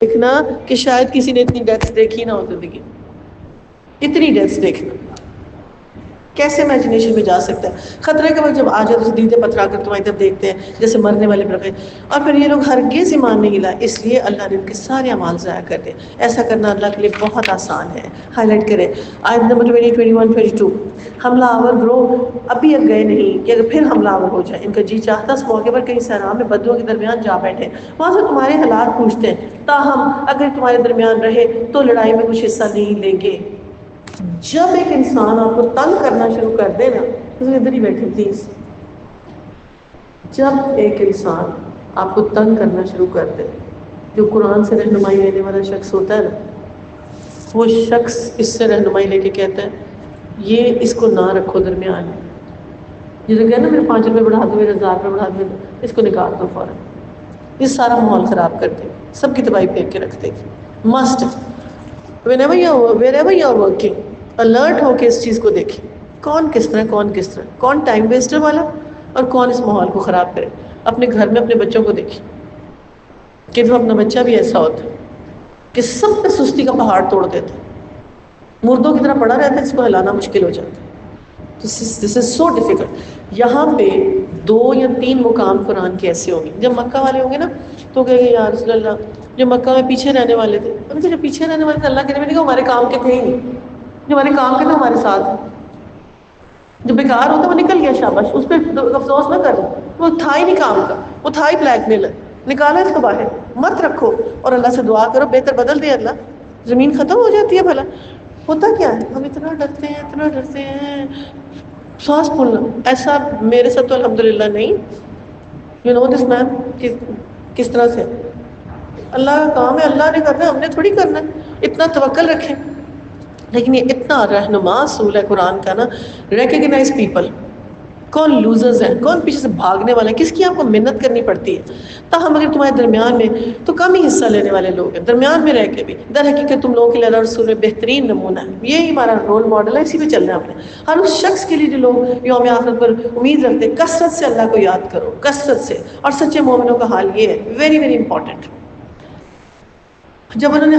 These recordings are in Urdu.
دیکھنا کہ شاید کسی نے اتنی ڈیتھس دیکھی نہ ہو زندگی، اتنی ڈیتھس دیکھنا کیسے امیجنیشن میں جا سکتا ہے؟ خطرے کے وقت جب آ جائے تو دیدے پتھرا کر تمہاری طرف دیکھتے ہیں جیسے مرنے والے برقے، اور پھر یہ لوگ ہرگز ایمان نہیں لائے، اس لیے اللہ نے ان کے سارے اعمال ضائع کر دے۔ ایسا کرنا اللہ کے لیے بہت آسان ہے۔ ہائی لائٹ کریں آیت نمبر 20، 21، 22۔ حملہ آور گروہ ابھی اب گئے نہیں کہ اگر پھر حملہ آور ہو جائے، ان کا جی چاہتا اس موقع پر کہیں صحرا میں بدوؤں کے درمیان جا بیٹھے، وہاں سے تمہارے حالات پوچھتے ہیں، تاہم اگر تمہارے درمیان رہے تو لڑائی میں کچھ حصہ نہیں لیں گے۔ جب ایک انسان آپ کو تنگ کرنا شروع کر دے نا، تو ادھر ہی بیٹھے پلیز، جب ایک انسان آپ کو تنگ کرنا شروع کر دے، جو قرآن سے رہنمائی لینے والا شخص ہوتا ہے نا، وہ شخص اس سے رہنمائی لے کے کہتا ہے یہ اس کو نہ رکھو درمیان میں، جسے کہنا میرے 5 روپے بڑھا دو، میرے 1000 روپے بڑھا دو، اس کو نکال دو فوراً، یہ سارا ماحول خراب کر دے، سب کی تباہی پھینک کے رکھ دے گی۔ Must whenever you are working alert ہو کے اس چیز کو دیکھیں، کون کس طرح، کون ٹائم ویسٹر والا اور کون اس ماحول کو خراب کرے۔ اپنے گھر میں اپنے بچوں کو دیکھیں کہ وہ اپنا بچہ بھی ایسا ہوتا ہے کہ سب پہ سستی کا پہاڑ توڑ دیتا ہے، مردوں کی طرح پڑا رہتا ہے، اس کو ہلانا مشکل ہو جاتا ہے۔ دس از سو ڈیفیکلٹ۔ یہاں پہ 2 یا 3 مقام قرآن کے ایسے ہوں گے، جب مکہ والے ہوں گے نا تو کہیں گے یا رسول اللہ، جو مکہ میں پیچھے رہنے والے تھے، ان کے جو پیچھے رہنے والے تھے اللہ کے نبی نے کہا ہمارے کام کے تھے ہی نہیں، جو ہمارے کام کے تھے ہمارے ساتھ، جو بیکار ہوتا ہے وہ نکل گیا، شاباش، اس پہ افسوس نہ کرو، وہ تھا ہی نہیں کام کا، وہ تھا ہی بلیک میلر، نکالا اس کو باہر، مت رکھو، اور اللہ سے دعا کرو بہتر بدل دے اللہ، زمین ختم ہو جاتی ہے۔ بھلا ہوتا کیا ہے، ہم اتنا ڈرتے ہیں سانس پھولنا، ایسا میرے ساتھ تو الحمدللہ نہیں۔ یو نو دس مین کس طرح سے اللہ کا کام ہے، اللہ نے کرنا ہے، ہم نے تھوڑی کرنا ہے، اتنا توکل رکھیں۔ لیکن یہ اتنا رہنما اصول ہے قرآن کا نا، ریکگنائز پیپل، کون لوزرز ہیں، کون پیچھے سے بھاگنے والے ہیں، کس کی آپ کو محنت کرنی پڑتی ہے۔ تاہم اگر تمہارے درمیان میں تو کم ہی حصہ لینے والے لوگ ہیں، درمیان میں رہ کے بھی در حقیقت تم لوگوں کے لیے اللہ رسول میں بہترین نمونہ ہے، یہی ہمارا رول ماڈل ہے، اسی پہ چلنا ہے ہم نے۔ ہر اس شخص کے لیے جو لوگ یوم آخرت پر امید رکھتے ہیں، کثرت سے اللہ کو یاد کرو، کثرت سے۔ اور سچے مومنوں کا حال یہ ہے، ویری ویری امپورٹنٹ۔ جب انہوں نے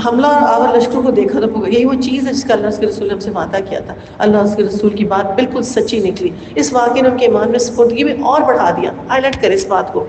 حملہ آور لشکروں کو دیکھا تو یہی وہ چیز ہے جس کا اللہ اس کے رسول نے ہم سے وعدہ کیا تھا، اللہ اس کے رسول کی بات بالکل سچی نکلی۔ اس واقعے نے ان کے ایمان میں سپردگی میں اور بڑھا دیا۔ ہائی لائٹ کرے اس بات کو،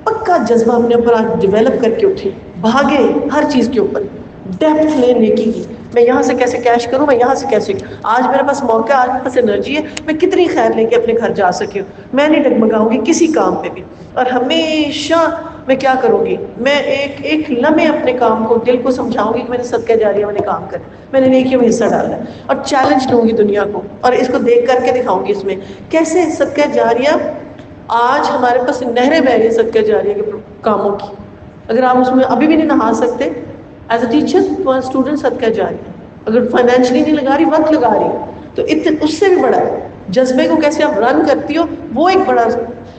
پکا جذبہ اپنے اوپر آج ڈیولپ کر کے اٹھے، بھاگے ہر چیز کے اوپر، ڈیپتھ لے نیکی کی، میں یہاں سے کیسے کیش کروں، میں یہاں سے کیسے، آج میرے پاس موقع، آج میرے پاس انرجی ہے، میں کتنی خیر لے کے اپنے گھر جا سکی ہوں، میں نہیں ڈگمگاؤں گی کسی کام پہ بھی، اور ہمیشہ میں کیا کروں گی، میں ایک لمحے اپنے کام کو، دل کو سمجھاؤں گی کہ میں نے صدقہ جاریہ میں نے کام کرنا، میں نے نیکیوں میں حصہ ڈالنا ہے، اور چیلنج دوں گی دنیا کو، اور اس کو دیکھ کر کے دکھاؤں گی اس میں کیسے صدقہ جاریہ۔ آج ہمارے پاس نہریں بہ رہی ہیں صدقہ جاریہ کے کاموں کی، اگر آپ اس میں ابھی بھی نہیں نہا سکتے، ایز اے ٹیچر تمہارا اسٹوڈنٹ صدقہ جاریہ، اگر فائنینشلی نہیں لگا رہی، وقت لگا رہی، تو اس سے بھی بڑا ہے جذبے کو کیسے آپ رن کرتی ہو، وہ ایک بڑا۔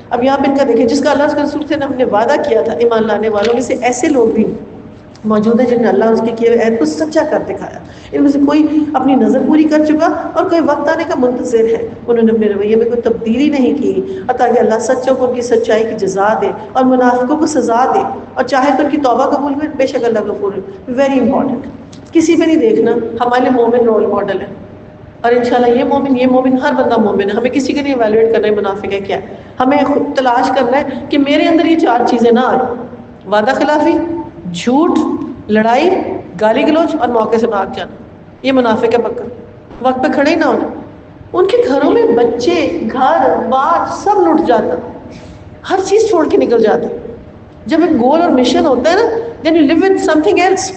اب یہاں پہ ان کا دیکھیں، جس کا اللہ کے رسول سے ہم نے وعدہ کیا تھا، ایمان لانے والوں میں سے ایسے لوگ بھی موجود ہیں جن نے اللہ اس کے کیے ہوئے عہد کو سچا کر دکھایا۔ ان میں سے کوئی اپنی نظر پوری کر چکا اور کوئی وقت آنے کا منتظر ہے، انہوں نے اپنے رویے میں کوئی تبدیلی نہیں کی، اور تاکہ اللہ سچوں کو ان کی سچائی کی جزا دے اور منافقوں کو سزا دے، اور چاہے تو ان کی توبہ قبول کرے، بے شک اللہ غفور ہے۔ ویری امپورٹنٹ، کسی پہ نہیں دیکھنا، ہمارے لیے مومن رول ماڈل ہے، اور انشاءاللہ یہ مومن ہر بندہ مومن ہے، ہمیں کسی کے لیے ایویلویٹ کرنا ہے منافق ہے کیا ہے، ہمیں خود تلاش کرنا ہے کہ میرے اندر یہ 4 چیزیں نہ آئیں: وعدہ خلافی، جھوٹ، لڑائی، گالی گلوچ اور موقع سے بھاگ جانا۔ یہ منافق ہے پکا، وقت پہ کھڑے ہی نہ ہونا۔ ان کے گھروں میں بچے، گھر بار سب لٹ جاتا، ہر چیز چھوڑ کے نکل جاتے۔ جب ایک گول اور مشن ہوتا ہے نا، then you live with something else۔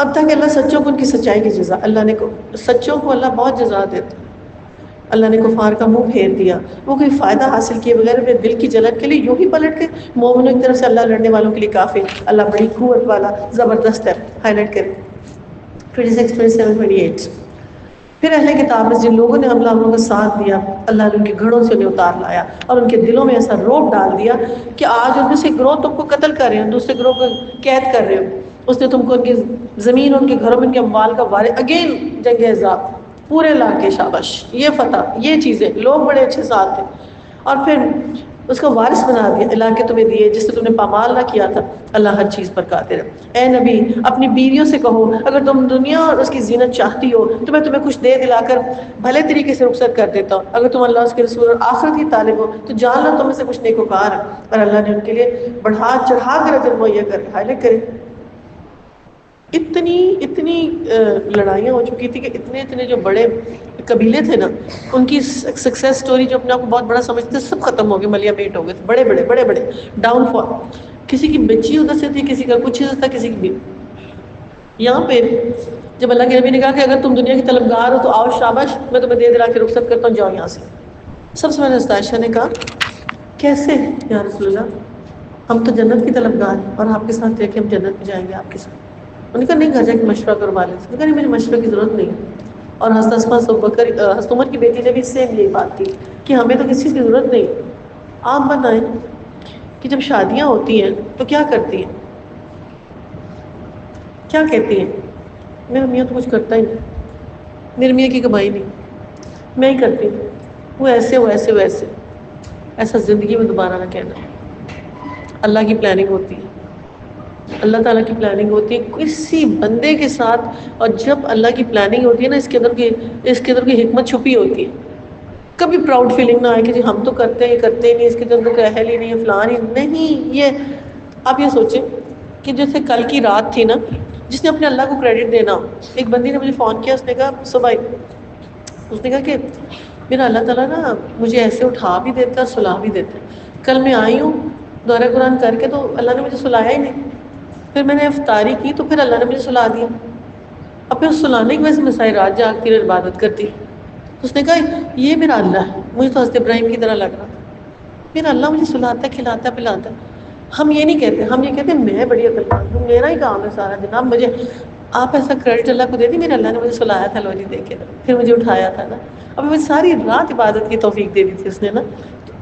اب تک اللہ سچوں کو ان کی سچائی کی جزا، اللہ نے سچوں کو اللہ بہت جزا دیتا، اللہ نے کفار کا منہ پھیر دیا، وہ کوئی فائدہ حاصل کیے بغیر اپنے دل کی جلن کے لیے یوں ہی پلٹ کے مومنوں کی طرف سے اللہ لڑنے والوں کے لیے کافی، اللہ بڑی قوت والا، زبردست ہے۔ ہائی لائٹ کریں 26، 27، 28۔ پھر اہل کتاب میں جن لوگوں نے حملہ آوروں کا ساتھ دیا، اللہ نے ان کے گھروں سے انہیں اتار لایا اور ان کے دلوں میں ایسا روب ڈال دیا کہ آج ان میں سے گروہ تم کو قتل کر رہے ہیں، دوسرے گروہ کو قید کر رہے ہو۔ اس نے تم کو ان کی زمین، ان کے گھروں میں ان کے اموال کا وارث، اگین جنگ احزاب، پورے علاقے، شاباش، یہ فتح، یہ چیزیں، لوگ بڑے اچھے ساتھ تھے۔ اور پھر اس کا وارث بنا دیا، علاقے تمہیں دیے جس سے تم نے پامال نہ کیا تھا، اللہ ہر چیز پر قادر ہے۔ اے نبی اپنی بیویوں سے کہو اگر تم دنیا اور اس کی زینت چاہتی ہو تو میں تمہیں کچھ دے دلا کر بھلے طریقے سے رخصت کر دیتا ہوں، اگر تم اللہ اس کے رسول اور آخرت کی طالب ہو تو جان لو تم میں سے کچھ نیکوکار ہے، اور اللہ نے ان کے لیے بڑھا چڑھا کر اجر مہیا کر حائل کرے۔ اتنی اتنی لڑائیاں ہو چکی تھی کہ اتنے اتنے جو بڑے قبیلے تھے نا، ان کی سکسیس سٹوری جو اپنے آپ کو بہت بڑا سمجھتے تھے، سب ختم ہو گئے، ملیا میٹ ہو گئے تھے، بڑے بڑے ڈاؤن فال۔ کسی کی بچی ادھر سے تھی، کسی کا کچھ تھا، کسی کی بھی۔ یہاں پہ جب اللہ کے نبی نے کہا کہ اگر تم دنیا کی طلبگار ہو تو آؤ شاباش، میں تمہیں دے دلا کے رخصت کرتا ہوں، جاؤ یہاں سے۔ سب سے پہلے عائشہ نے کہا کیسے یا رسول اللہ، ہم تو جنت کی طلبگار ہیں اور آپ کے ساتھ رہ کے ہم جنت میں جائیں گے آپ کے ساتھ۔ انہوں نے کہا نہیں، گھر جا کے مشورہ کرو والد سے۔ کہا نہیں، مجھے مشورے کی ضرورت نہیں ہے۔ اور حضرت اسماء حضرت عمر کی بیٹی نے بھی سیم یہی بات کی کہ ہمیں تو کسی چیز کی ضرورت نہیں۔ آپ بتائیں کہ جب شادیاں ہوتی ہیں تو کیا کرتی ہیں، کیا کہتی ہیں؟ میرا میاں تو کچھ کرتا ہی نہیں، میرے میاں کی کمائی نہیں، میں ہی کرتی ہوں، وہ ایسے وہ ایسے وہ ایسے۔ ایسا زندگی میں دوبارہ نہ کہنا۔ اللہ کی پلاننگ ہوتی ہے، اللہ تعالیٰ کی پلاننگ ہوتی ہے کسی بندے کے ساتھ، اور جب اللہ کی پلاننگ ہوتی ہے نا، اس کے اندر کی حکمت چھپی ہوتی ہے۔ کبھی پراؤڈ فیلنگ نہ آئے کہ جی ہم تو کرتے ہیں، یہ کرتے ہی نہیں، اس کے اندر کوئی اہل ہی نہیں ہے، فلان ہی نہیں۔ یہ آپ یہ سوچیں کہ جیسے کل کی رات تھی نا، جس نے اپنے اللہ کو کریڈٹ دینا ہو۔ ایک بندی نے مجھے فون کیا، اس نے کہا صبح، اس نے کہا کہ میرا اللہ تعالیٰ نا مجھے ایسے اٹھا بھی دیتا ہے، سلا بھی دیتا ہے۔ کل میں آئی ہوں دورہ قرآن کر کے تو اللہ نے مجھے سلایا ہی نہیں، پھر میں نے افطاری کی تو پھر اللہ نے مجھے سلا دیا، اور پھر سلانے کی وجہ سے میں ساری رات جاگتی اور عبادت کرتی۔ تو اس نے کہا یہ میرا اللہ ہے، مجھے تو حضرت ابراہیم کی طرح لگ رہا تھا، میرا اللہ مجھے سلاتا ہے، کھلاتا ہے، پلاتا ہے۔ ہم یہ نہیں کہتے، ہم یہ کہتے ہیں میں بڑی عقل مند ہوں، میرا ہی کام ہے سارا، جناب مجھے آپ ایسا کریڈٹ اللہ کو دے دی، میرے اللہ نے مجھے سلایا تھا، لو جی دیکھے پھر مجھے اٹھایا تھا نا، اب مجھے ساری رات عبادت کی توفیق دے دی تھی اس نے نا۔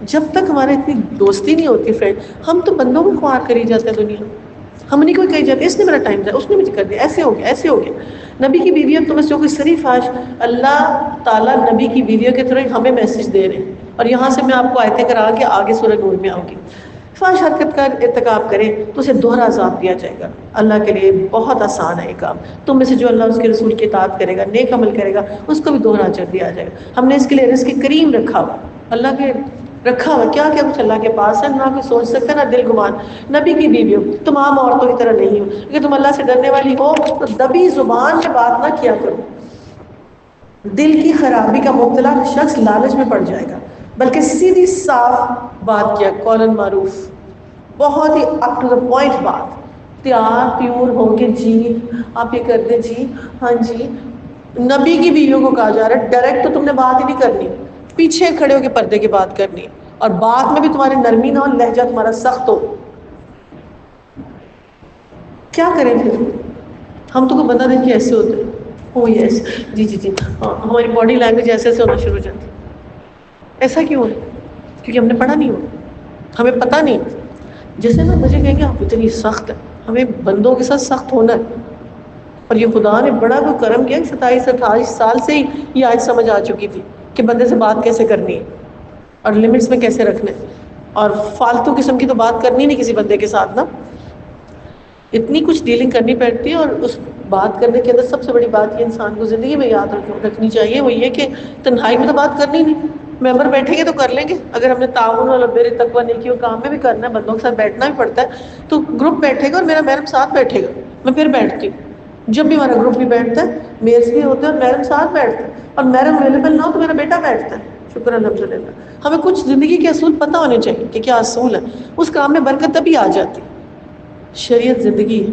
جب تک ہمارے اتنی دوستی نہیں ہوتی فرینڈ، ہم تو بندوں کو خوار کری جاتے ہیں دنیا میں، ہم نہیں کوئی کہی جاتے اس نے میرا ٹائم دیا، اس نے مجھے کر دیا، ایسے ہو گیا ایسے ہو گیا۔ نبی کی بیویوں تم سے کوئی شریف آج اللہ تعالیٰ نبی کی بیویوں کے طرح ہمیں میسج دے رہے ہیں، اور یہاں سے میں آپ کو آیتیں کرا کے آگے سورہ نور میں آؤں گی۔ فحش حرکت کا ارتکاب کرے تو اسے دوہرا عذاب دیا جائے گا، اللہ کے لیے بہت آسان ہے یہ کام۔ تم میں سے جو اللہ اس کے رسول کی اطاعت کرے گا، نیک عمل کرے گا، اس کو بھی دوہرا اجر دیا جائے گا۔ ہم نے اس کے لیے رزق کریم رکھا ہوا، اللہ کے رکھا ہوا، کیا کیا کچھ اللہ کے پاس ہے، نہ کوئی سوچ سکتا نہ دل گمان۔ نبی کی بیویوں تم عام عورتوں کی طرح نہیں ہو، اگر تم اللہ سے ڈرنے والی ہو تو دبی زبان میں بات نہ کیا کرو۔ دل کی خرابی کا مبتلا شخص لالچ میں پڑ جائے گا، بلکہ سیدھی صاف بات کیا، قول معروف، بہت ہی اپ ٹو دا پوائنٹ بات، تیار پیور ہو کے جی آپ یہ کر دیں جی ہاں جی۔ نبی کی بیویوں کو کہا جا رہا ہے ڈائریکٹ تو تم نے بات ہی نہیں کرنی، پیچھے کھڑے ہو کے پردے کی بات کرنی، اور بات میں بھی تمہاری نرمی نہ ہو، لہجہ تمہارا سخت ہو۔ کیا کریں پھر ہم تو کوئی بندہ دیکھ کے ایسے ہوتے ہیں، او یس جی جی جی، ہماری باڈی لینگویج ایسے ایسے ہونا شروع ہو جاتی ہے۔ ایسا کیوں ہے؟ کیونکہ ہم نے پڑھا نہیں ہو، ہمیں پتہ نہیں۔ جیسے نا مجھے کہیں گے آپ اتنی سخت ہے، ہمیں بندوں کے ساتھ سخت ہونا ہے، اور یہ خدا نے بڑا کوئی کرم کیا کہ 27-28 سال سے ہی یہ آج سمجھ آ چکی تھی کہ بندے سے بات کیسے کرنی ہے اور لمٹس میں کیسے رکھنا ہے، اور فالتو قسم کی تو بات کرنی نہیں کسی بندے کے ساتھ نا، اتنی کچھ ڈیلنگ کرنی پڑتی ہے۔ اور اس بات کرنے کے اندر سب سے بڑی بات یہ انسان کو زندگی میں یاد رکھنی چاہیے، وہ یہ کہ تنہائی میں تو بات کرنی نہیں، ممبر بیٹھیں گے تو کر لیں گے، اگر ہم نے تعاون اور بر تقویٰ نیکی اور کام میں بھی کرنا ہے، بندوں کے ساتھ بیٹھنا بھی پڑتا ہے، تو گروپ بیٹھے گا اور میرا محرم ساتھ بیٹھے گا، میں پھر بیٹھتی ہوں۔ جب بھی ہمارا گروپ بھی بیٹھتا ہے، میلز بھی ہوتے ہیں اور محرم ساتھ بیٹھتے ہیں، اور محرم اویلیبل نہ ہو تو میرا بیٹا بیٹھتا ہے، شکر الحمدللہ۔ ہمیں کچھ زندگی کے اصول پتہ ہونے چاہیے کہ کیا اصول ہے، اس کام میں برکت تبھی آ جاتی۔ شریعت زندگی ہے،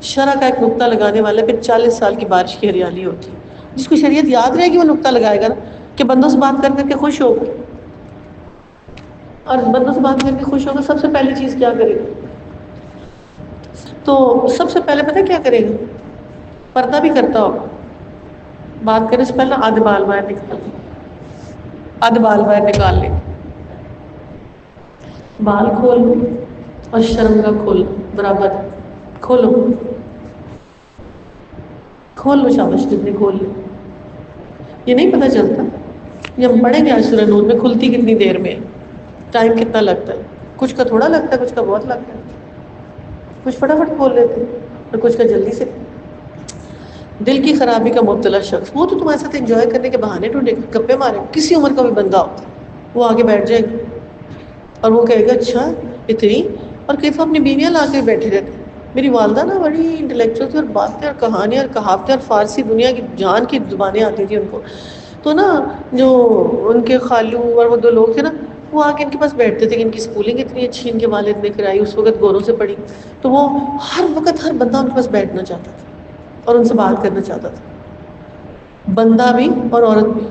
شرع کا ایک نقطہ لگانے والا پھر 40 سال کی بارش کی ہریالی ہوتی ہے۔ جس کو شریعت یاد رہے گی وہ نقطہ لگائے گا نا، کہ بندوں سے بات کر کر کے خوش ہوگا، اور بندوں سے بات کر کے خوش ہوگا، سب سے پہلی چیز کیا کرے گا؟ تو سب سے پہلے پتہ کیا کرے گا؟ پردہ بھی کرتا ہوگا، بات کرنے سے پہلے آدھے بال باہر نکال لے، بال کھول اور شرم کا کھول برابر، کھولو شاباش، جتنے کھول لے۔ یہ نہیں پتہ چلتا، یہ ہم پڑھیں گے آج سورہ نور میں، کھلتی کتنی دیر میں ہے، ٹائم کتنا لگتا ہے، کچھ کا تھوڑا لگتا ہے، کچھ کا بہت لگتا ہے، کچھ فٹافٹ کھول لیتے ہیں اور کچھ کا جلدی سے. دل کی خرابی کا مبتلا شخص، وہ تو تمہارے ساتھ انجوائے کرنے کے بہانے ڈھونڈے گا، گپے مارے، کسی عمر کا بھی بندہ ہو وہ آگے بیٹھ جائے گا اور وہ کہے گا اچھا اتنی. اور کئی تو اپنی بیویاں لا کے بیٹھے رہتے ہیں. میری والدہ نا بڑی انٹلیکچوئل تھی اور باتیں اور کہانیاں اور کہاوتیں اور فارسی دنیا کی جان کی زبانیں آتی تھی ان کو. تو نا جو ان کے خالو اور وہ دو لوگ تھے نا، وہ آ کے ان کے پاس بیٹھتے تھے کہ ان کی اسکولنگ اتنی اچھی ان کے والد نے کرائی، اس وقت گوروں سے پڑھی. تو وہ ہر وقت ہر بندہ ان کے پاس بیٹھنا چاہتا تھا اور ان سے بات کرنا چاہتا تھا، بندہ بھی اور عورت بھی.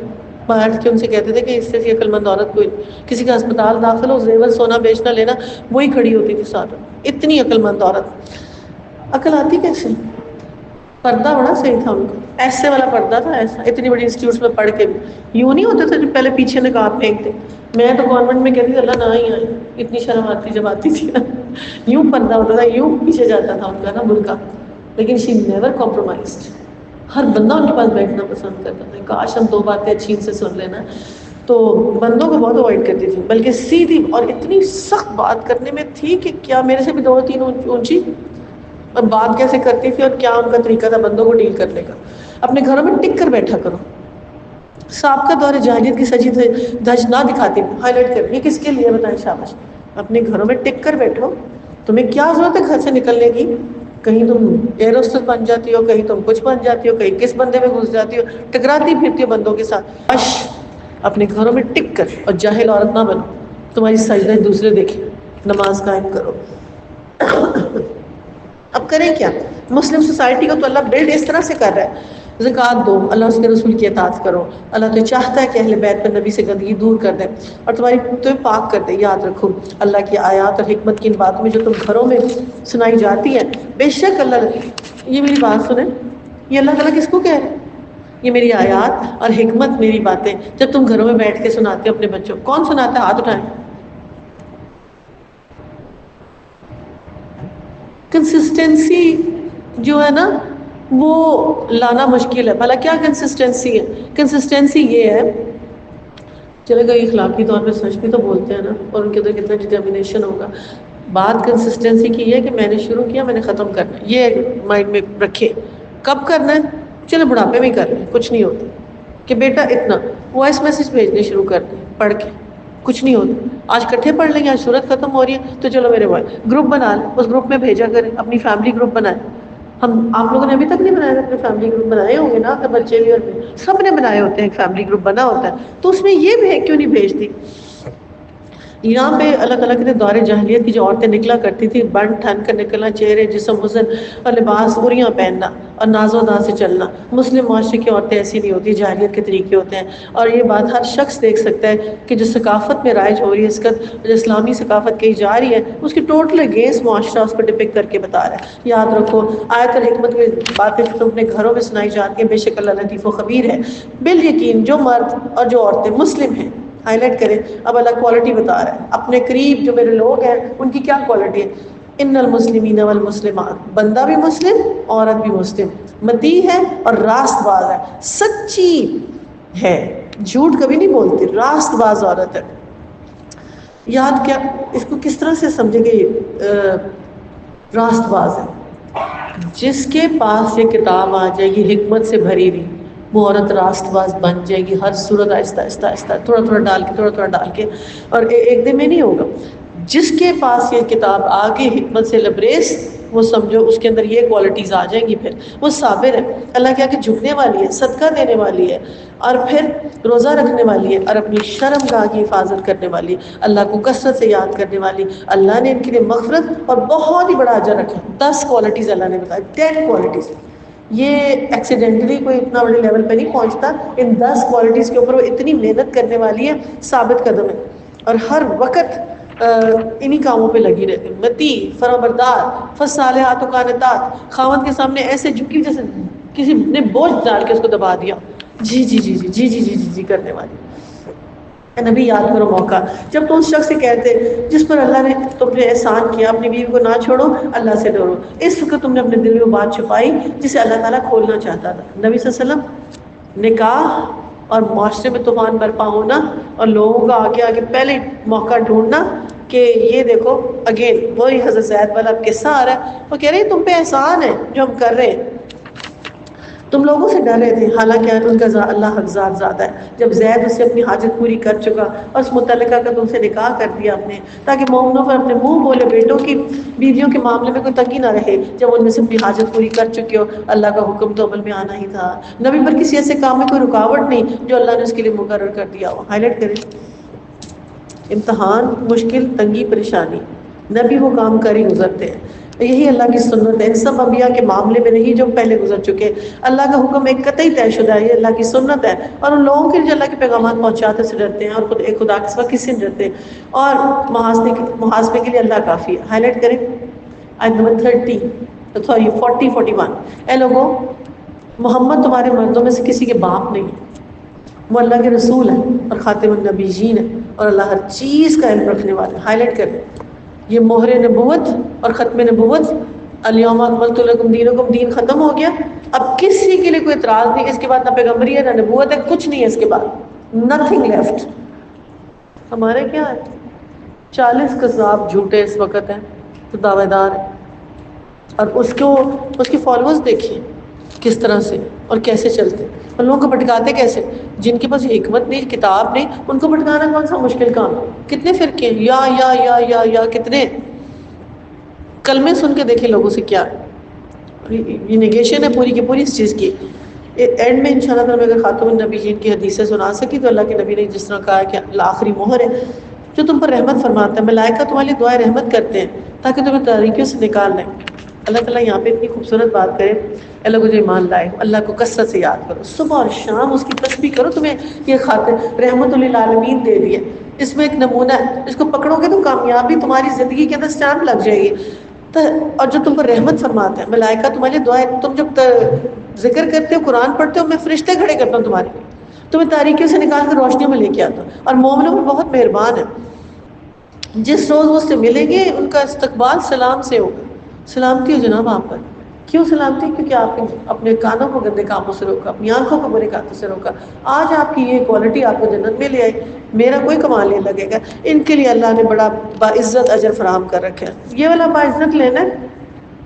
بیٹھ کے ان سے کہتے تھے کہ اس سے عقل مند عورت کوئی نہیں. کسی کا اسپتال داخل ہو، زیور سونا بیچنا لینا وہی کھڑی ہوتی تھی ساتھ. اتنی عقل مند عورت. عقل آتی کیسے؟ پردہ بڑا صحیح تھا ان کا، ایسے والا پردہ تھا، ایسا. اتنی بڑی انسٹیٹیوٹس میں پڑھ کے بھی یوں نہیں ہوتے تھے جو پہلے پیچھے نقاب پھینکتے. میں تو گورنمنٹ میں کہتی تھی اللہ نہ ہی آئے، اتنی شرم آتی جب آتی تھی نا. یوں پردہ ہوتا تھا، یوں پیچھے جاتا تھا ان کا نا برقع. لیکن شی نیور کمپرومائزڈ. ہر بندہ ان کے پاس بیٹھنا پسند کرتا تھا. کاش ہم دو باتیں اچھی ان سے سن لینا. تو بندوں کو بہت اوائڈ کرتی تھی، بلکہ سیدھی اور اتنی سخت بات کرنے میں تھی کہ کیا میرے سے بھی 2-3 اونچی. اور بات کیسے کرتی تھی اور کیا ان کا طریقہ تھا بندوں کو ڈیل کرنے کا. اپنے گھروں میں ٹک کر بیٹھا کرو. سابقہ دور جاہلیت کی سجی دھج نہ دکھاتی. ہائی لائٹ کر، یہ کس کے لیے بتائیں؟ شاباش. اپنے گھروں میں ٹک کر بیٹھو. تمہیں کیا ضرورت ہے گھر سے نکلنے کی؟ کہیں تم ایئر ہوسٹس بن جاتی ہو، کہیں تم کچھ بن جاتی ہو، کہیں کس بندے میں گھس جاتی ہو، ٹکراتی پھرتی ہو بندوں کے ساتھ. اپنے گھروں میں ٹک کر اور جاہل عورت نہ بنو. تمہاری سجدہ دوسرے دیکھیں، نماز قائم کرو. اب کریں کیا؟ مسلم سوسائٹی کو تو اللہ بلڈ اس طرح سے کر رہا ہے. زکوٰۃ دو، اللہ اس کے رسول کی اطاعت کرو. اللہ تو چاہتا ہے کہ اہل بیت پر نبی سے گندگی دور کر دے اور تمہیں پاک کر دے. یاد رکھو اللہ کی آیات اور حکمت کی ان باتوں میں جو تم گھروں میں سنائی جاتی ہے، بے شک اللہ. یہ میری بات سنیں، یہ اللہ تعالیٰ کس کو کہہ رہے ہیں؟ یہ میری آیات اور حکمت، میری باتیں جب تم گھروں میں بیٹھ کے سناتے ہو اپنے بچوں. کون سناتا ہے؟ ہاتھ اٹھائیں. کنسسٹنسی جو ہے نا وہ لانا مشکل ہے. بھلا کیا کنسسٹنسی ہے؟ کنسسٹنسی یہ ہے، چلے گا اخلاقی طور پہ سچ بھی تو بولتے ہیں نا، اور ان کے اندر کتنا ڈٹرمنیشن ہوگا. بات کنسسٹنسی کی ہے کہ میں نے شروع کیا، میں نے ختم کرنا ہے. یہ مائنڈ میں رکھے. کب کرنا ہے؟ چلے بڑھاپے میں ہی کر لیں، کچھ نہیں ہوتا. کہ بیٹا اتنا وائس میسج بھیجنے شروع کر دیں پڑھ کے، کچھ نہیں ہوتا. آج کٹھے پڑھ لیں گے، آج صورت ختم ہو رہی ہے تو چلو میرے بھائی گروپ بنا لیں، اس گروپ میں بھیجا کریں. اپنی فیملی گروپ بنائیں. آپ لوگوں نے ابھی تک نہیں بنایا؟ اپنے فیملی گروپ بنائے ہوں گے نا، آپ کے بچے بھی اور سب نے بنائے ہوتے ہیں. فیملی گروپ بنا ہوتا ہے تو اس میں یہ کیوں نہیں بھیجتی؟ یہاں پہ اللہ تعالیٰ کے دور جاہلیت کی جو عورتیں نکلا کرتی تھی، بن ٹھن کر نکلنا، چہرے جسم حسن اور لباس اوریاں پہننا اور ناز و ناز سے چلنا. مسلم معاشرے کی عورتیں ایسی نہیں ہوتی، جاہلیت کے طریقے ہوتے ہیں. اور یہ بات ہر شخص دیکھ سکتا ہے کہ جو ثقافت میں رائج ہو رہی ہے، اس کا جو اسلامی ثقافت کہی جا رہی ہے، اس کی ٹوٹل اگینسٹ معاشرہ اس کو ڈپکٹ کر کے بتا رہا ہے. یاد رکھو آیت اور حکمت میں باتیں جو تم اپنے گھروں میں سنائی جاتی ہیں، بے شک اللہ لطیف و خبیر ہے. بالیقین جو مرد اور جو عورتیں مسلم ہیں، ہائی لائٹ کریں. اب اللہ کوالٹی بتا رہا ہے اپنے قریب جو میرے لوگ ہیں ان کی کیا کوالٹی ہے. ان المسلمین والمسلمات، بندہ بھی مسلم عورت بھی مسلم، مطیع ہے اور راست باز ہے، سچی ہے، جھوٹ کبھی نہیں بولتی، راست باز عورت ہے. یاد کیا اس کو کس طرح سے سمجھے گے؟ راست باز ہے. جس کے پاس یہ کتاب آ جائے گی حکمت سے بھری ہوئی، وہ عورت راست باز بن جائے گی. ہر صورت آہستہ آہستہ آہستہ تھوڑا تھوڑا ڈال کے، تھوڑا تھوڑا ڈال کے، اور ایک دن میں نہیں ہوگا. جس کے پاس یہ کتاب آگے حکمت سے لبریز، وہ سمجھو اس کے اندر یہ کوالٹیز آ جائیں گی. پھر وہ صابر ہے، اللہ کے آگے جھکنے والی ہے، صدقہ دینے والی ہے، اور پھر روزہ رکھنے والی ہے، اور اپنی شرم گاہ کی حفاظت کرنے والی ہے، اللہ کو کثرت سے یاد کرنے والی. اللہ نے ان کے لیے مغفرت اور بہت ہی بڑا اجر رکھا. 10 کوالٹیز اللہ نے بتائی، 10 کوالٹیز. یہ ایکسیڈنٹلی کوئی اتنا بڑے لیول پہ نہیں پہنچتا. ان 10 کوالٹیز کے اوپر وہ اتنی محنت کرنے والی ہے، ثابت قدم ہے، اور ہر وقت انہی کاموں پہ لگی رہتی. مطیع، فرمانبردار، فالصالحات قانتات، خاوند کے سامنے ایسے جھکی جیسے کسی نے بوجھ ڈال کے اس کو دبا دیا. جی جی جی جی جی جی جی جی جی کرنے والی. نبی یاد کرو موقع جب تم اس شخص سے کہتے جس پر اللہ نے تم نے احسان کیا، اپنی بیوی کو نہ چھوڑو، اللہ سے ڈرو. اس وقت تم نے اپنے دل میں بات چھپائی جسے اللہ تعالیٰ کھولنا چاہتا تھا. نبی صلی اللہ علیہ وسلم نکاح اور معاشرے میں طوفان برپا ہونا اور لوگوں کا آگے آگے پہلے موقع ڈھونڈنا کہ یہ دیکھو اگین وہی حضرت زید والا قصہ آ رہا ہے. وہ کہہ رہے ہیں تم پہ احسان ہے جو ہم کر رہے ہیں. تم لوگوں سے ڈر رہے تھے حالانکہ ان کا اللہ حقزاد زیادہ ہے. جب زید اس سے اپنی حاجت پوری کر چکا اور اس متعلقہ کا تم سے نکاح کر دیا آپ نے تاکہ مومنوں پر اپنے منہ بولے بیٹوں کی بیویوں کے معاملے میں کوئی تنگی نہ رہے جب ان میں سے اپنی حاجت پوری کر چکے ہو. اللہ کا حکم تو عمل میں آنا ہی تھا. نبی پر کسی ایسے کام میں کوئی رکاوٹ نہیں جو اللہ نے اس کے لیے مقرر کر دیا ہو. ہائی لائٹ کریں امتحان مشکل تنگی پریشانی نبی وہ کام کر ہی گزرتے ہیں. یہی اللہ کی سنت ہے. ان سب انبیاء کے معاملے میں نہیں جو پہلے گزر چکے. اللہ کا حکم ایک قطعی طے شدہ ہے. یہ اللہ کی سنت ہے اور ان لوگوں کے جو اللہ کے پیغامات پہنچاتے سے ڈرتے ہیں اور خدا کے سوا کسی سے ڈرتے ہیں اور محاسبے کے لیے اللہ کافی ہے. ہائی لائٹ کریں آیت نمبر 41. اے لوگوں محمد تمہارے مردوں میں سے کسی کے باپ نہیں ہے. وہ اللہ کے رسول ہیں اور خاتم النبیین ہے اور اللہ ہر چیز کا علم رکھنے والا ہے. ہائی لائٹ کریں یہ مہر نبوت اور ختم نبوت. الیوم اکملت لکم دینکم دین ختم ہو گیا. اب کسی کے لیے کوئی اعتراض نہیں. اس کے بعد نہ پیغمبری ہے نہ نبوت ہے کچھ نہیں ہے اس کے بعد. Nothing left. ہمارے کیا ہے 40 قذاب جھوٹے اس وقت ہیں تو دعوے دار ہیں اور اس کی فالوورز دیکھیے کس طرح سے اور کیسے چلتے اور لوگوں کو بھٹکاتے کیسے. جن کے پاس حکمت نہیں کتاب نہیں ان کو بھٹکانا کون سا مشکل کام. کتنے فرقے یا کتنے کلمے سن کے دیکھیں لوگوں سے کیا یہ نیگیشن ہے پوری کی پوری اس چیز کی. اینڈ میں انشاءاللہ تعالیٰ اگر خاتم النبیین کی حدیثیں سنا سکی تو اللہ کے نبی نے جس طرح کہا کہ آخری مہر ہے جو تم پر رحمت فرماتا ہے. ملائکہ تمہارے لیے دعائیں رحمت کرتے ہیں تاکہ تمہیں تاریکیوں سے نکال لیں. اللہ تعالیٰ یہاں پہ اتنی خوبصورت بات کرے. اللہ کو جو ایمان لائے اللہ کو کثرت سے یاد کرو صبح اور شام اس کی تسبیح کرو. تمہیں یہ خاطر رحمت للعالمین دے دی ہے. اس میں ایک نمونہ ہے اس کو پکڑو گے تو کامیابی تمہاری زندگی کے اندر اسٹیمپ لگ جائے گی. اور جو تم پر رحمت فرماتے ہیں ملائکہ تمہارے دعائیں تم جب ذکر کرتے ہو قرآن پڑھتے ہو میں فرشتے کھڑے کرتا ہوں تمہارے تمہیں تاریکیوں سے نکال کر روشنیوں میں لے کے آتا ہوں. اور مومنوں پر بہت مہربان ہے. جس روز وہ اس سے ملیں گے ان کا استقبال سلام سے ہوگا. سلامتی ہو جناب آپ پر. کیوں سلامتی؟ کیونکہ آپ نے اپنے کانوں کو گندے کاموں سے روکا اپنی آنکھوں کو برے کاموں سے روکا. آج آپ کی یہ کوالٹی آپ کو جنت میں لے آئی. میرا کوئی کمال نہیں لگے گا. ان کے لیے اللہ نے بڑا باعزت اجر فراہم کر رکھا ہے. یہ والا باعزت لینا ہے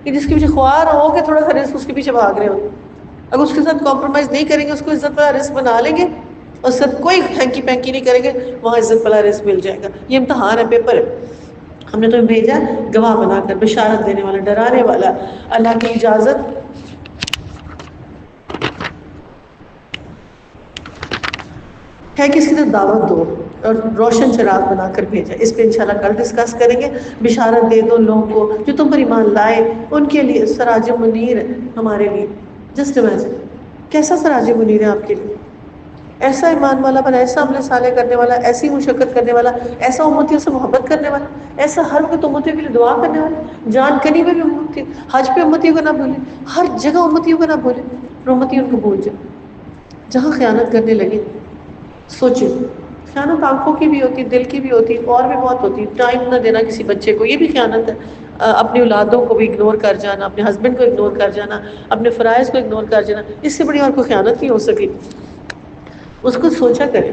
کہ جس کے پیچھے خواہر ہو کہ تھوڑا سا رزق اس کے پیچھے بھاگ رہے ہو. اگر اس کے ساتھ کمپرومائز نہیں کریں گے اس کو عزت والا رزق بنا لیں گے اور سب کوئی ہینکی پینکی نہیں کریں گے وہاں عزت والا رزق مل جائے گا. یہ امتحان ہے پیپر ہے. ہم نے تمہیں بھیجا گواہ بنا کر بشارت دینے والا ڈرانے والا. اللہ کی اجازت ہے کہ اس کی طرف دعوت دو اور روشن چراغ بنا کر بھیجا. اس پہ انشاءاللہ کل ڈسکس کریں گے. بشارت دے دو لوگوں کو جو تم پر ایمان لائے ان کے لیے سراج منیر ہے ہمارے لیے. جسٹ امیجن کیسا سراج منیر ہے آپ کے لیے. ایسا ایمان والا بنا ایسا عمل صالح کرنے والا ایسی مشقت کرنے والا ایسا امتیوں سے محبت کرنے والا ایسا ہر وقت امتیوں کے لیے دعا کرنے والا. جان کنی میں بھی امتی حج پہ امتیوں کو نہ بھولے ہر جگہ امتیوں کو نہ بھولے امتی ان کو بھول جائے. جہاں خیانت کرنے لگے سوچے خیانت آنکھوں کی بھی ہوتی دل کی بھی ہوتی اور بھی بہت ہوتی. ٹائم نہ دینا کسی بچے کو یہ بھی خیانت ہے. اپنی اولادوں کو بھی اگنور کر جانا اپنے ہسبینڈ کو اگنور کر جانا اپنے فرائض کو اگنور کر جانا اس سے بڑی اور کوئی خیانت نہیں ہو سکی. اس کو سوچا کرے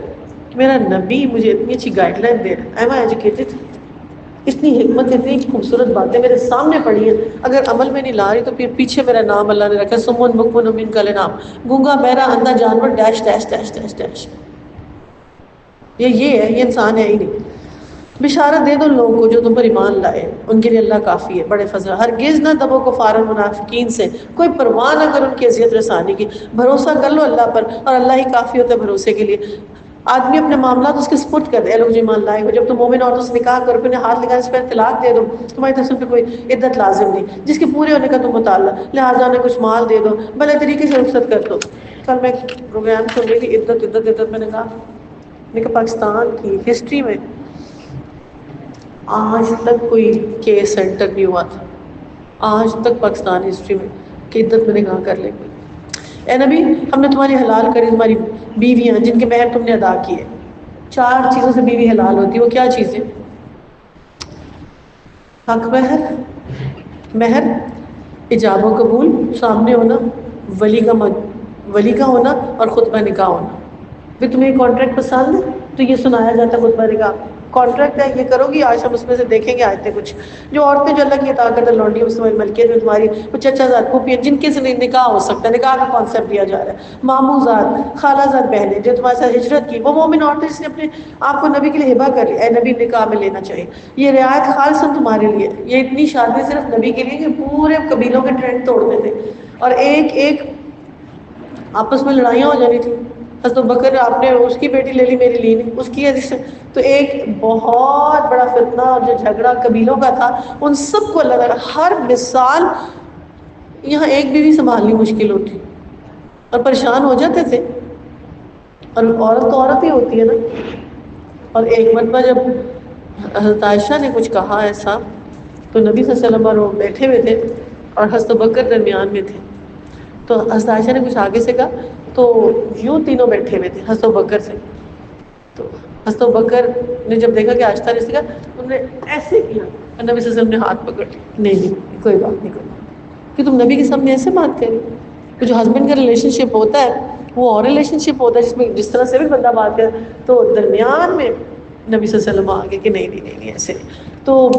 میرا نبی مجھے اتنی اچھی گائیڈ لائن دے رہا ہے. ایم آئی ایجوکیٹڈ اتنی حکمت اتنی خوبصورت باتیں میرے سامنے پڑھی ہیں اگر عمل میں نہیں لا رہی تو پھر پیچھے میرا نام اللہ نے رکھا سمن بکمن امین کا نام گونگا بہرا اندھا جانور dash dash dash dash dash. یہ ہے یہ انسان ہے ہی نہیں. بشارت دے دو لوگوں کو جو تم پر ایمان لائے ان کے لیے اللہ کافی ہے بڑے فضل. ہرگز نہ دبو کفار منافقین سے کوئی پرواہ نہ کرو ان کی اذیت رسانی کی. بھروسہ کر لو اللہ پر اور اللہ ہی کافی ہوتا ہے بھروسے کے لیے. آدمی اپنے معاملات اس کے سپرد کر دے. اے لوگ جو ایمان لائے ہو جب تم مومن عورتوں سے نکاح کرو پھر ہاتھ لگانے سے پہلے طلاق دے دو تمہاری طرف سے پہ کوئی عدت لازم نہیں جس کے پورے ہونے کا تم مطالعہ لہٰذا انہیں کچھ مال دے دو بھلے طریقے سے رخصت کر دو. کل میں پروگرام سن رہی تھی عدت میں نے کہا پاکستان کی ہسٹری میں آج تک کوئی کیس سینٹر نہیں ہوا تھا. آج تک پاکستان ہسٹری میں کہ عدت میں نکاح کر لیں گے. اے نبی ہم نے تمہاری حلال کری تمہاری بیویاں جن کے مہر تم نے ادا کیے. 4 چیزوں سے بیوی حلال ہوتی ہے. وہ کیا چیزیں؟ حق مہر ایجاب و قبول سامنے ہونا ولی کا ہونا اور خطبہ نکاح ہونا. پھر تمہیں کانٹریکٹ پسند ہے تو یہ سنایا جاتا ہے خطبہ نکاح، کانٹریکٹ ہے یہ کرو گی، آج ہم اس میں سے دیکھیں گے آیتیں کچھ جو عورتیں جو اللہ کی اطاعت کرتے لونڈی اس میں ملکیت میں تمہاری کچھ اچھا ذات پھوپھی ہیں جن کے سے نکاح ہو سکتا ہے، نکاح کا کانسیپٹ دیا جا رہا ہے، ماموں زاد خالہ زاد بہنیں جو تمہارے ساتھ ہجرت کی، وہ مومن عورتیں جس نے اپنے آپ کو نبی کے لیے ہبہ کر لیا، اے نبی نکاح میں لینا چاہیے، یہ رعایت خالصاً تمہارے لیے، یہ اتنی شادی صرف نبی کے لیے کہ پورے قبیلوں کے ٹرینڈ توڑ دیتے اور ایک ایک آپس میں لڑائیاں ہو جانی تھی، حضرت بکر آپ نے اس کی بیٹی لے لی میری لی نہیں، اس کی حدیث سے تو ایک بہت بڑا فتنہ اور جو جھگڑا قبیلوں کا تھا ان سب کو اللہ تعالیٰ ہر مثال، یہاں ایک بیوی سنبھالنی مشکل ہوتی اور پریشان ہو جاتے تھے، اور عورت تو عورت ہی ہوتی ہے نا۔ اور ایک مرتبہ جب حضرت عائشہ نے کچھ کہا ایسا تو نبی صلی اللہ علیہ وسلم اور وہ بیٹھے ہوئے تھے اور حضرت بکر درمیان میں تھے، تو حضرت عائشہ نے کچھ آگے سے کہا تو یوں تینوں بیٹھے ہوئے تھے حضرت بکر سے، تو حضرت بکر نے جب دیکھا کہ آہستہ نے کہا انہوں نے ایسے کیا اور نبی صلی اللہ علیہ وسلم نے ہاتھ پکڑ لیا، نہیں کوئی بات نہیں، کوئی بات کہ تم نبی کے سامنے ایسے بات کریں، تو جو ہسبینڈ کا ریلیشن شپ ہوتا ہے وہ اور ریلیشن شپ ہوتا ہے جس میں جس طرح سے بھی بندہ بات کرے، تو درمیان میں نبی صلی اللہ علیہ وسلم آگے کہ نہیں ایسے نہیں۔ تو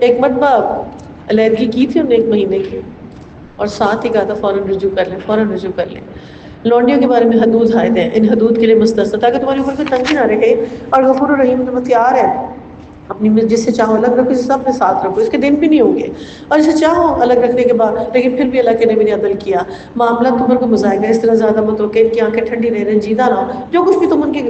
ایک مرتبہ علیحدگی کی تھی انہوں نے 1 مہینے کی، اور ساتھ ہی کہا تھا فوراً رجوع کر لیں، فوراً رجوع کر لیں۔ لونڈیوں کے بارے میں حدود عائد ہیں، ان حدود کے لیے مستثنی تاکہ تمہارے اوپر کوئی تنگی نہ رہے، اور غفور الرحیم تم اختیار ہے اپنی جس سے چاہو الگ رکھو، جس سے اپنے ساتھ رکھو، اس کے دن بھی نہیں ہوں گے، اور جسے چاہو الگ رکھنے کے بعد، لیکن پھر بھی اللہ کے نبی نے عدل کیا، معاملہ تم پر کو مزائقہ اس طرح زیادہ مت ہو کہ ان کی آنکھیں ٹھنڈی رہیں، رنجیدہ نہ ہو، جو کچھ بھی تم ان کی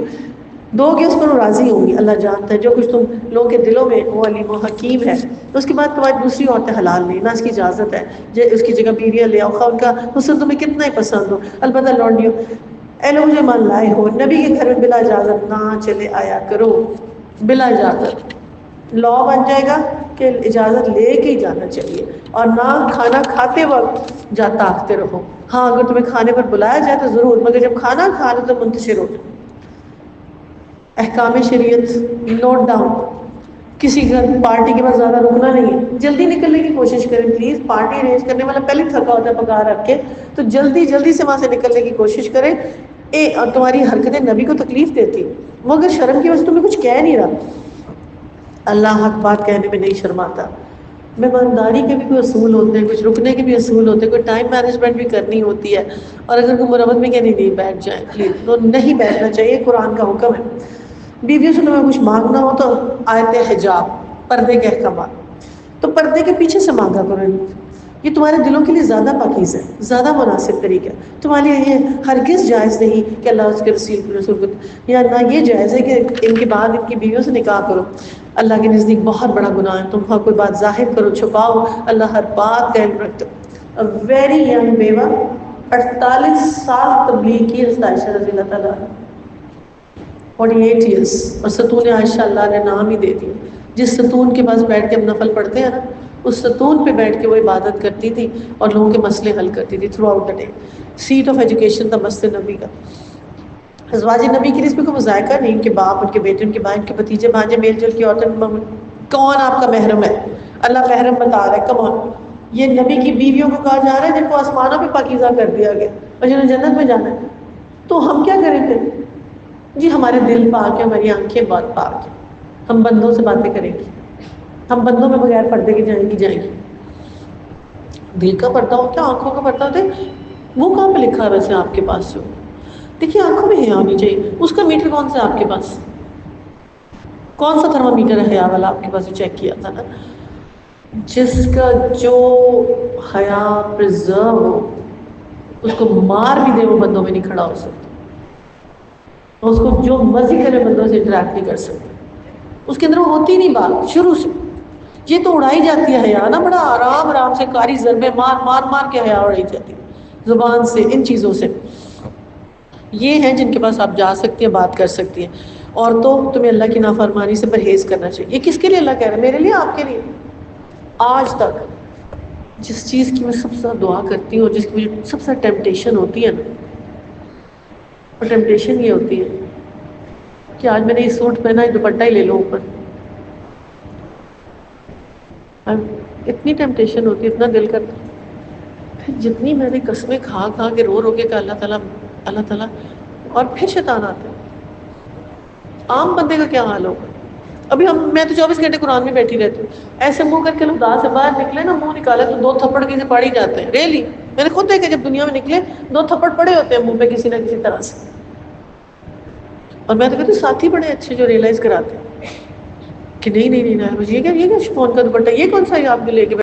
دو گے اس پر وہ راضی ہوں گی، اللہ جانتا ہے جو کچھ تم لوگوں کے دلوں میں، وہ علیم و حکیم ہے۔ اس کے بعد تمہاری دوسری عورتیں حلال نہیں، نہ اس کی اجازت ہے، اس کی جگہ بیویاں لے آؤ، خواہ ان کا حسن تمہیں کتنا ہی پسند ہو، البتہ لونڈیوں اے لوگ جو مان لائے ہو، نبی کے گھر میں بلا اجازت نہ چلے آیا کرو، بلا اجازت لا بن جائے گا کہ اجازت لے کے ہی جانا چاہیے، اور نہ کھانا کھاتے وقت جاتا آختے رہو، ہاں اگر تمہیں کھانے پر بلایا جائے تو ضرور، مگر جب کھانا کھا لو تو منتشر ہو۔ احکام شریعت نوٹ ڈاؤن، کسی گھر پارٹی کے بعد زیادہ رکنا نہیں ہے، جلدی نکلنے کی کوشش کریں پلیز، پارٹی ارینج کرنے والا پہلے تھکا ہوتا ہے پکا رکھ کے، تو جلدی جلدی سے وہاں سے نکلنے کی کوشش کریں، اور تمہاری حرکتیں نبی کو تکلیف دیتی، وہ اگر شرم کی وجہ سے تمہیں کچھ کہہ نہیں رہا، اللہ حق بات کہنے میں نہیں شرماتا۔ مہمانداری کے بھی کوئی اصول ہوتے ہیں، کچھ رکنے کے بھی اصول ہوتے ہیں، کوئی ٹائم مینجمنٹ بھی کرنی ہوتی ہے، اور اگر کوئی مرمت میں کہنے نہیں بیٹھ جائیں پلیز، تو نہیں بیٹھنا چاہیے، قرآن کا حکم ہے۔ بیویوں سے تمہیں کچھ مانگنا ہو تو آیت حجاب، پردے کے احکامات، تو پردے کے پیچھے سے مانگا کرو، یہ تمہارے دلوں کے لیے زیادہ پاکیز ہے، زیادہ مناسب طریقہ ہے، تمہارے لیے یہ ہرگز جائز نہیں کہ اللہ اس کے رسول کو، یا نہ یہ جائز ہے کہ ان کے بعد ان کی بیویوں سے نکاح کرو، اللہ کے نزدیک بہت بڑا گناہ ہے، تم کوئی بات ظاہر کرو چھپاؤ، اللہ ہر بات کا علم رکھتا ہے۔ ویری ینگ بیوہ 48 سال تبلیغ کی حضرت عائشہ رضی اللہ تعالیٰ 48 ایئرس، اور ستون عائشہ اللہ نے نام ہی دے دی، جس ستون کے پاس بیٹھ کے ہم نفل پڑھتے ہیں نا، اس ستون پہ بیٹھ کے وہ عبادت کرتی تھی اور لوگوں کے مسئلے حل کرتی تھی through out the day, seat of education تھا مسجد نبی کا۔ ازواج نبی کے لیے اس میں کوئی مذائقہ نہیں، ان کے باپ، ان کے بیٹے، ان کے بھائی، ان کے بھتیجے بھانجے، میل جول کی عورتیں، کون آپ کا محرم ہے؟ اللہ محرم بتا رہا ہے، کمان یہ نبی کی بیویوں کو کہا جا رہا ہے جن کو آسمانوں پہ پاکیزہ کر دیا گیا اور جنہیں جنت میں جانا ہے، تو ہم کیا کریں پھر؟ جی ہمارے دل پاک ہے، ہماری آنکھیں بہت پاک ہیں، ہم بندوں سے باتیں کریں گے، ہم بندوں میں بغیر پردے کے جائیں گی۔ دل کا پردہ ہوتا ہے، آنکھوں کا پردہ ہوتا ہے، وہ کہاں پہ لکھا ہے ویسے آپ کے پاس؟ جو دیکھیے آنکھوں میں حیا ہونی چاہیے، اس کا میٹر کون سا ہے آپ کے پاس؟ کون سا تھرما میٹر ہے حیا والا آپ کے پاس جو چیک کیا تھا نا؟ جس کا جو حیا پرزرو ہو، اس کو مار بھی دے وہ بندوں میں نہیں کھڑا ہو سکتا، اس کو جو مرضی کرے بندوں سے انٹریکٹ نہیں کر سکتا، اس کے اندر وہ ہوتی نہیں بات شروع سے، یہ تو اڑائی جاتی ہے حیا نا، بڑا آرام آرام سے کاری ضربے مار کے حیا اڑائی جاتی ہے زبان سے، ان چیزوں سے۔ یہ ہیں جن کے پاس آپ جا سکتی ہیں، بات کر سکتی ہیں۔ عورتوں تمہیں اللہ کی نافرمانی سے پرہیز کرنا چاہیے، یہ کس کے لیے اللہ کہہ رہا ہے؟ میرے لیے، آپ کے لیے۔ آج تک جس چیز کی میں سب سے زیادہ دعا کرتی ہوں، جس کی مجھے سب سے ٹیمپٹیشن ہوتی ہے نا، اور ٹیمپٹیشن یہ ہوتی ہے کہ آج میں نے یہ سوٹ پہنا ہے، دوپٹہ ہی لے لو اوپر، اتنی ٹیمپٹیشن ہوتی ہے، اتنا دل کرتا، پھر جتنی میں نے قسمیں کھا کے رو کے کہا اللہ تعالیٰ، اور پھر شیطان آتا ہے عام بندے کا کیا حال ہوگا؟ ابھی میں تو 24 گھنٹے قرآن میں بیٹھی رہتی ہوں، ایسے منہ کر کے لوگ دانت سے باہر نکلے نا، منہ نکالے تو 2 تھپڑ کسی پڑ ہی جاتے ہیں، ریلی میں نے خود دیکھا، جب دنیا میں نکلے 2 تھپڑ پڑے ہوتے ہیں منہ پہ کسی نہ کسی طرح سے. اور میں تو کہتی ہوں ساتھی بڑے اچھے جو ریئلائز کراتے ہیں کہ نہیں نہیں نہیں، یہ کیا فون کا دوپٹہ، یہ کون سا ہے آپ نے لے کے